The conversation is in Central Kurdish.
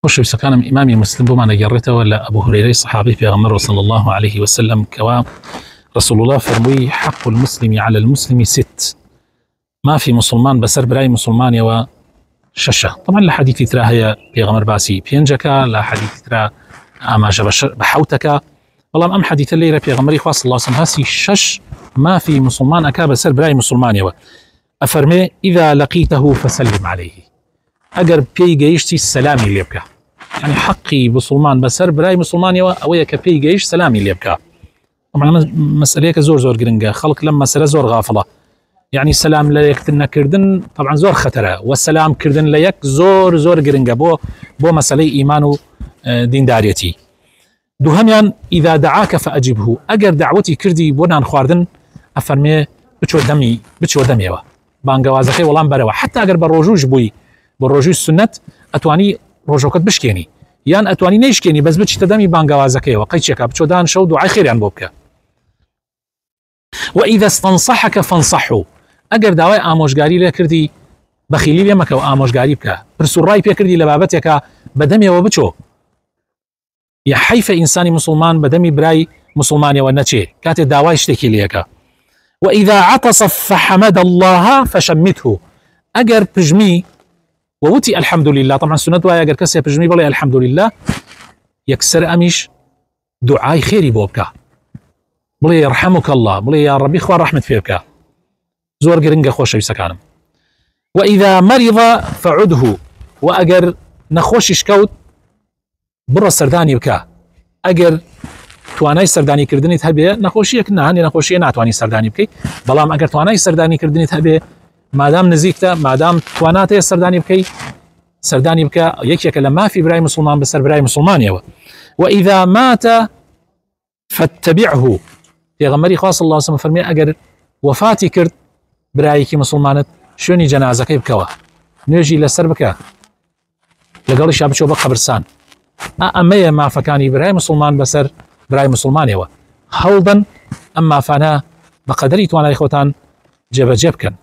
خۆشەویستەکانم ئیمامی مسلم بۆمانە گەڕێتەوە لە ئەبوو هورەیرەی صحابەی پێغەمبەر صلی الله عليه وسلم كوا رسول الله فرمووی حق المسلم على المسلم ست، ما في مسلمان بەسەر برای مسلمانیەوە شەشە. طبعا لە حەدیثی ترا هەیە پێغەمبەر باسی پێنجەکە، لە حەدیثی ترا ئاماژە بە حەوتەکە، بەڵام ئەم حەدیثە لێرە پێغەمبەری خوا صلی الله عليه وسلم هەستی شەش ما في مسلمان ئەکا بەسەر برای مسلمانیەوە. ئەفەرمێ إذا لقيته فسلم عليه، ئەگەر پێی گەیشتی سەلامی لێ بکە. يعني حقی مسلمان بەسەر برای مسلمانیەوە ئەوەیە کە پێی گەیشت سەلامی لێ بکە. طبعا مەسئلەیەکە زۆر گرنگە، خەڵک لەم مەسەلە زۆر غافڵە. يعني سەلام لە یەکتر نەکردن طبعا زۆر خەتەرە، و سەلامکردن لە یەک زۆر گرنگە بۆ مەسەلەی ئیمان و دینداریەتی. دووهەمیان إذا دعاك فأجبه، ئەگەر دعوەتی کردی بۆ نان خواردن ئەفەرمێ بچۆ دەمێەوە، بانگەوازەکەی وەڵام بەرەوە، حتا ئەگەر بە ڕۆژوش بووی، بۆ ڕۆژوی سنەت ئەتوانی ڕۆژەکەت بشکێنی، یان ئەتوانی نەیشکێنی بەس بچیتە دەمی بانگەوازەکەیەوە، قەیچێکە بچۆ دان شەو دوعای خێریان بۆ بکە. وإذا استنصحك فانصحه، ئەگەر داوای ئامۆژگاری لێ کردی بەخیلی لێ مەکە و ئامۆژگاری بکە، پرس و ڕای پێ کردی لە بابەتێکە بەدەمیەوە بچۆ. یا حیفە ئینسانی مسلمان بەدەمی برای مسلمانیەوە نەچێ کاتێ داوای شتێکی لێکە. وإذا عطس فحمد الله فشمته، ئەگەر پژمی ووتی الحمد لله، طبعا سنت وایە ئەگەر کەسێ پژمی بڵێ الحمد لله، یەکسەر ئەمیش دوعای خێری بۆ بکە، بڵێ يرحمك الله، بڵێ یا ڕەبی خوا ڕەحمت پێ بکە. زۆر گرنگە خۆشەویستەکانم. وإذا مرض فعده، و ئەگەر نەخۆشیش کەوت بڕە سەردانی بکە. ئەگەر توانای سەردانیکردنیت هەبێ، نەخۆشیەک نهانی نەخۆشیە ناتوانی سەردانی بکەیت، بەڵام ئەگەر توانای سەردانیکردنیت هەبێ، مادام نزیکتە، مادام تواناتێ سەردانی بکەیت، سەردانی بکە. یەکێکە لە مافی برای مسلمان بەسەر برای مسلمانیەوە. وإذا مات فاتبعه، پێغەمبەری خوا صلی الله عليه وسلم فەرمێ ئەگەر وەفاتی کرد برایەکی مسلمانت، شوێنی جەنازەکەی بکەوە، نوێژی لەسەر بکە، لەگەڵیشا بچۆ بە قەبرستان. ئەمەیە مافەکانی برای مسلمان بەسەر برای مسلمانیەوە. هەوڵدەن ئەم مافانە بە قەدەری توانای خۆتان جێبەجێ بکەن.